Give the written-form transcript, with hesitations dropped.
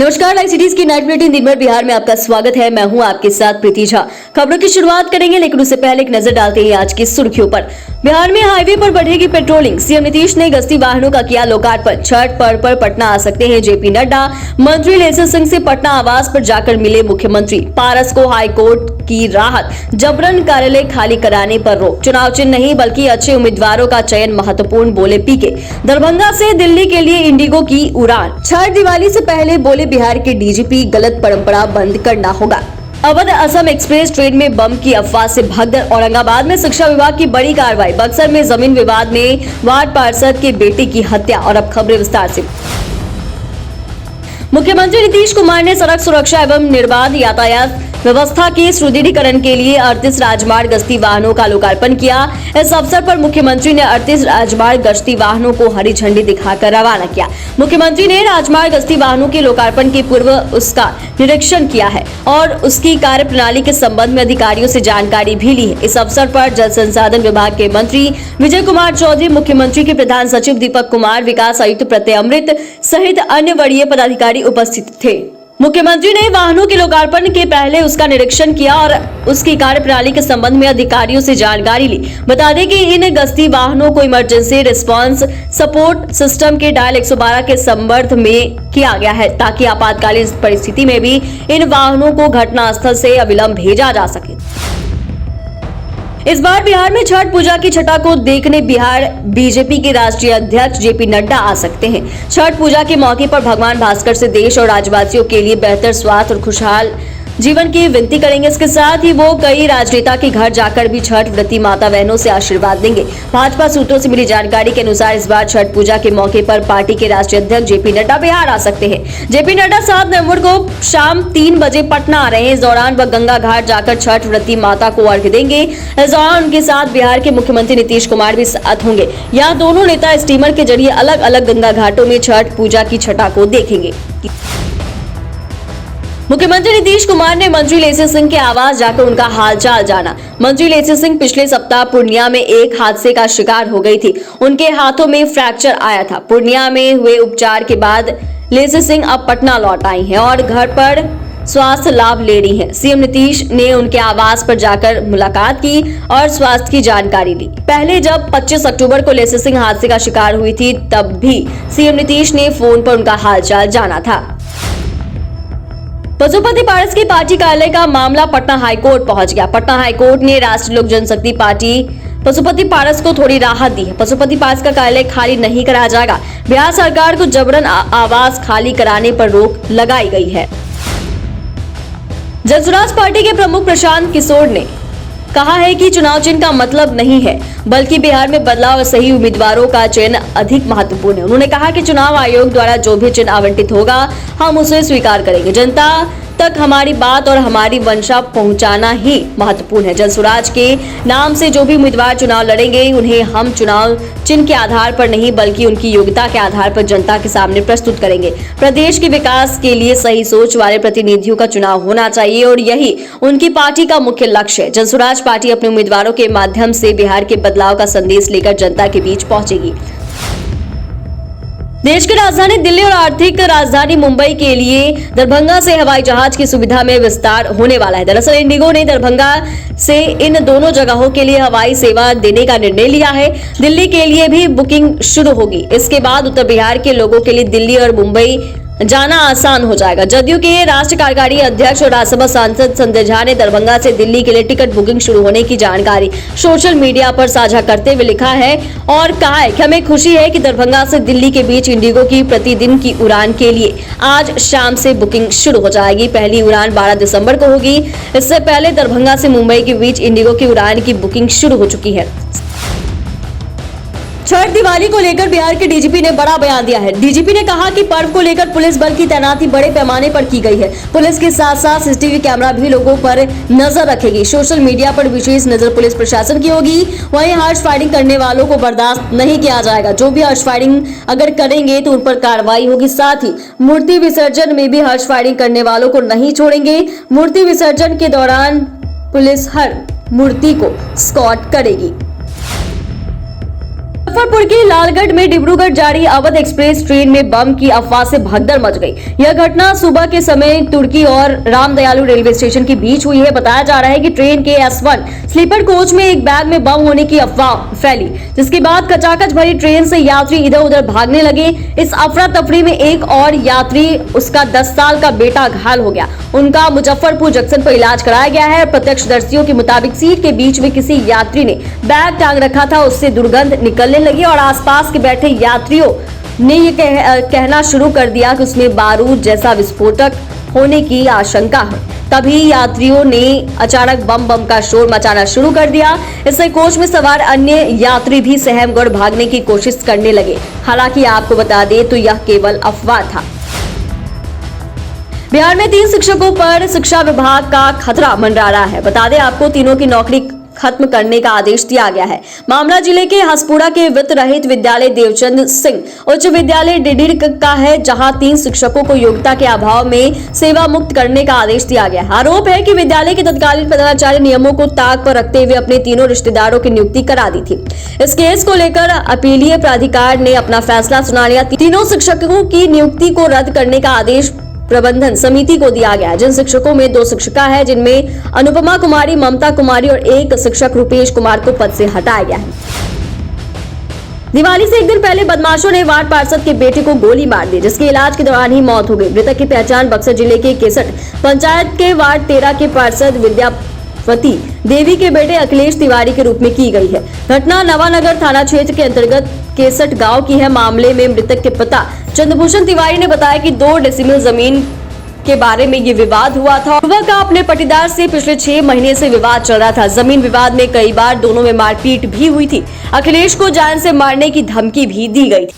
नमस्कार, live cities की night bulletin दिन भर बिहार में आपका स्वागत है। मैं हूं आपके साथ प्रीति झा। खबरों की शुरुआत करेंगे, लेकिन उससे पहले एक नजर डालते हैं आज की सुर्खियों पर। बिहार में हाईवे पर बढ़ेगी पेट्रोलिंग। सीएम नीतीश ने गश्ती वाहनों का किया लोकार्पण। छठ पर्व पर पटना आ सकते हैं जेपी नड्डा। मंत्री लेसर सिंह से पटना आवास पर जाकर मिले मुख्यमंत्री। पारस को हाईकोर्ट की राहत। जबरन कार्यालय खाली कराने पर रोक। चुनाव चिन्ह नहीं बल्कि अच्छे उम्मीदवारों का चयन महत्वपूर्ण, बोले पीके। दरभंगा से दिल्ली के लिए इंडिगो की उड़ान। छठ दिवाली से पहले बोले बिहार के डीजीपी, गलत परंपरा बंद करना होगा। अवध असम एक्सप्रेस ट्रेन में बम की अफवाह से भगदड़। औरंगाबाद में शिक्षा विभाग की बड़ी कार्रवाई। बक्सर में जमीन विवाद में वार्ड पार्षद के बेटे की हत्या। और अब खबरें विस्तार से। मुख्यमंत्री नीतीश कुमार ने सड़क सुरक्षा एवं निर्बाध यातायात व्यवस्था के सुदृढ़ीकरण के लिए 38 राजमार्ग गश्ती वाहनों का लोकार्पण किया। इस अवसर पर मुख्यमंत्री ने 38 राजमार्ग गश्ती वाहनों को हरी झंडी दिखाकर रवाना किया। मुख्यमंत्री ने राजमार्ग गश्ती वाहनों के लोकार्पण के पूर्व उसका निरीक्षण किया है और उसकी कार्यप्रणाली के संबंध में अधिकारियों से जानकारी भी ली है। इस अवसर पर जल संसाधन विभाग के मंत्री विजय कुमार चौधरी, मुख्यमंत्री के प्रधान सचिव दीपक कुमार, विकास आयुक्त प्रत्यय अमृत सहित अन्य वरीय पदाधिकारी उपस्थित थे। मुख्यमंत्री ने वाहनों के लोकार्पण के पहले उसका निरीक्षण किया और उसकी कार्यप्रणाली के संबंध में अधिकारियों से जानकारी ली। बता दें कि इन गश्ती वाहनों को इमरजेंसी रिस्पांस सपोर्ट सिस्टम के डायल 112 के संबंध में किया गया है, ताकि आपातकालीन परिस्थिति में भी इन वाहनों को घटनास्थल से अविलंब भेजा जा सके। इस बार बिहार में छठ पूजा की छठा को देखने बिहार बीजेपी के राष्ट्रीय अध्यक्ष जेपी नड्डा आ सकते हैं। छठ पूजा के मौके पर भगवान भास्कर से देश और राज्यवासियों के लिए बेहतर स्वास्थ्य और खुशहाल जीवन की विनती करेंगे। इसके साथ ही वो कई राजनेता के घर जाकर भी छठ व्रती माता बहनों से आशीर्वाद देंगे। भाजपा सूत्रों से मिली जानकारी के अनुसार इस बार छठ पूजा के मौके पर पार्टी के राष्ट्रीय अध्यक्ष जेपी नड्डा बिहार आ सकते हैं। जेपी नड्डा 7 नवंबर को शाम 3 बजे पटना आ रहे हैं। इस दौरान वह गंगा घाट जाकर छठ व्रती माता को अर्घ्य देंगे। इस दौरान उनके साथ बिहार के मुख्यमंत्री नीतीश कुमार भी साथ होंगे। यहाँ दोनों नेता स्टीमर के जरिए अलग अलग गंगा घाटों में छठ पूजा की छठा को देखेंगे। मुख्यमंत्री नीतीश कुमार ने मंत्री लेसर सिंह के आवास जाकर उनका हालचाल जाना। मंत्री लेसर सिंह पिछले सप्ताह पूर्णिया में एक हादसे का शिकार हो गई थी। उनके हाथों में फ्रैक्चर आया था। पूर्णिया में हुए उपचार के बाद लेसर सिंह अब पटना लौट आई हैं और घर पर स्वास्थ्य लाभ ले रही हैं। सीएम नीतीश ने उनके आवास पर जाकर मुलाकात की और स्वास्थ्य की जानकारी ली। पहले जब 25 अक्टूबर को लेसर सिंह हादसे का शिकार हुई थी, तब भी सीएम नीतीश ने फोन पर उनका हालचाल जाना था। पशुपति पारस की पार्टी कार्यालय का मामला पटना हाईकोर्ट पहुंच गया। पटना हाईकोर्ट ने राष्ट्रीय लोक जनशक्ति पार्टी पशुपति पारस को थोड़ी राहत दी है। पशुपति पारस का कार्यालय खाली नहीं कराया जाएगा। बिहार सरकार को जबरन आवास खाली कराने पर रोक लगाई गई है। जनसुराज पार्टी के प्रमुख प्रशांत किशोर ने कहा है कि चुनाव चिन्ह का मतलब नहीं है, बल्कि बिहार में बदलाव और सही उम्मीदवारों का चयन अधिक महत्वपूर्ण है। उन्होंने कहा कि चुनाव आयोग द्वारा जो भी चिन्ह आवंटित होगा, हम उसे स्वीकार करेंगे। जनता तक हमारी बात और हमारी मंशा पहुंचाना ही महत्वपूर्ण है। जनसुराज के नाम से जो भी उम्मीदवार चुनाव लड़ेंगे, उन्हें हम चुनाव चिन्ह के आधार पर नहीं बल्कि उनकी योग्यता के आधार पर जनता के सामने प्रस्तुत करेंगे। प्रदेश के विकास के लिए सही सोच वाले प्रतिनिधियों का चुनाव होना चाहिए और यही उनकी पार्टी का मुख्य लक्ष्य है। जनसुराज पार्टी अपने उम्मीदवारों के माध्यम से बिहार के बदलाव का संदेश लेकर जनता के बीच पहुंचेगी। देश की राजधानी दिल्ली और आर्थिक राजधानी मुंबई के लिए दरभंगा से हवाई जहाज की सुविधा में विस्तार होने वाला है। दरअसल इंडिगो ने दरभंगा से इन दोनों जगहों के लिए हवाई सेवा देने का निर्णय लिया है। दिल्ली के लिए भी बुकिंग शुरू होगी। इसके बाद उत्तर बिहार के लोगों के लिए दिल्ली और मुंबई जाना आसान हो जाएगा। जदयू के राष्ट्रीय कार्यकारी अध्यक्ष और राज्यसभा सांसद संजय झा ने दरभंगा से दिल्ली के लिए टिकट बुकिंग शुरू होने की जानकारी सोशल मीडिया पर साझा करते हुए लिखा है और कहा है कि हमें खुशी है कि दरभंगा से दिल्ली के बीच इंडिगो की प्रतिदिन की उड़ान के लिए आज शाम से बुकिंग शुरू हो जाएगी। पहली उड़ान 12 दिसंबर को होगी। इससे पहले दरभंगा से मुंबई के बीच इंडिगो की उड़ान की बुकिंग शुरू हो चुकी है। छठ दिवाली को लेकर बिहार के डीजीपी ने बड़ा बयान दिया है। डीजीपी ने कहा कि पर्व को लेकर पुलिस बल की तैनाती बड़े पैमाने पर की गई है। पुलिस के साथ साथ सीसीटीवी कैमरा भी लोगों पर नजर रखेगी। सोशल मीडिया पर विशेष नजर पुलिस प्रशासन की होगी। वहीं हर्ष फायरिंग करने वालों को बर्दाश्त नहीं किया जाएगा। जो भी हर्ष फायरिंग अगर करेंगे तो उन पर कार्रवाई होगी। साथ ही मूर्ति विसर्जन में भी हर्ष फायरिंग करने वालों को नहीं छोड़ेंगे। मूर्ति विसर्जन के दौरान पुलिस हर मूर्ति को स्कॉट करेगी। मुजफ्फरपुर के लालगढ़ में डिब्रूगढ़ जा रही अवध एक्सप्रेस ट्रेन में बम की अफवाह से भगदड़ मच गई। यह घटना सुबह के समय तुर्की और रामदयालु रेलवे स्टेशन के बीच हुई है। बताया जा रहा है कि ट्रेन के S1 स्लीपर कोच में एक बैग में बम होने की अफवाह फैली, जिसके बाद कचाकच भरी ट्रेन से यात्री इधर उधर भागने लगे। इस अफरा तफरी में एक और यात्री, उसका 10 साल का बेटा घायल हो गया। उनका मुजफ्फरपुर जंक्शन पर इलाज कराया गया है। प्रत्यक्षदर्शियों के मुताबिक सीट के बीच में किसी यात्री ने बैग टांग रखा था, उससे दुर्गंध निकलने लगी और आसपास के बैठे यात्रियों ने ये कहना शुरू कर दिया कि उसमें बारूद जैसा विस्फोटक होने की आशंका है। तभी यात्रियों ने अचानक बम बम का शोर मचाना शुरू कर दिया। इससे कोच में सवार अन्य यात्री भी सहमगढ़ भागने की कोशिश करने लगे। हालांकि आपको बता दें तो यह केवल अफवाह था। बिहार में 3 शिक्षकों पर शिक्षा विभाग का खतरा मंडरा रहा है। बता दें आपको, तीनों की नौकरी खत्म करने का आदेश दिया गया है। मामला जिले के हसपुरा के वित्त रहित विद्यालय देवचंद सिंह उच्च विद्यालय डिडीर का है, जहां 3 शिक्षकों को योग्यता के अभाव में सेवा मुक्त करने का आदेश दिया गया है। आरोप है कि विद्यालय के तत्कालीन प्रधानाचार्य नियमों को ताक पर रखते हुए अपने तीनों रिश्तेदारों की नियुक्ति करा दी थी। इस केस को लेकर अपीलीय प्राधिकार ने अपना फैसला सुना लिया। तीनों शिक्षकों की नियुक्ति को रद्द करने का आदेश प्रबंधन समिति को दिया गया। जिन शिक्षकों में 2 शिक्षिका है, जिनमें अनुपमा कुमारी, ममता कुमारी और 1 शिक्षक रुपेश कुमार को पद से हटाया गया है। दिवाली से एक दिन पहले बदमाशों ने वार्ड पार्षद के बेटे को गोली मार दी, जिसके इलाज के दौरान ही मौत हो गई। मृतक की पहचान बक्सर जिले के केसट पंचायत के वार्ड 13 के पार्षद विद्यावती देवी के बेटे अखिलेश तिवारी के रूप में की गई है। घटना नवानगर थाना क्षेत्र के अंतर्गत केसट गांव की है। मामले में मृतक के पिता चंद्रभूषण तिवारी ने बताया कि 2 डेसिमल जमीन के बारे में ये विवाद हुआ था। युवक का अपने पटीदार से पिछले 6 महीने से विवाद चल रहा था। जमीन विवाद में कई बार दोनों में मारपीट भी हुई थी। अखिलेश को जान से मारने की धमकी भी दी गई थी।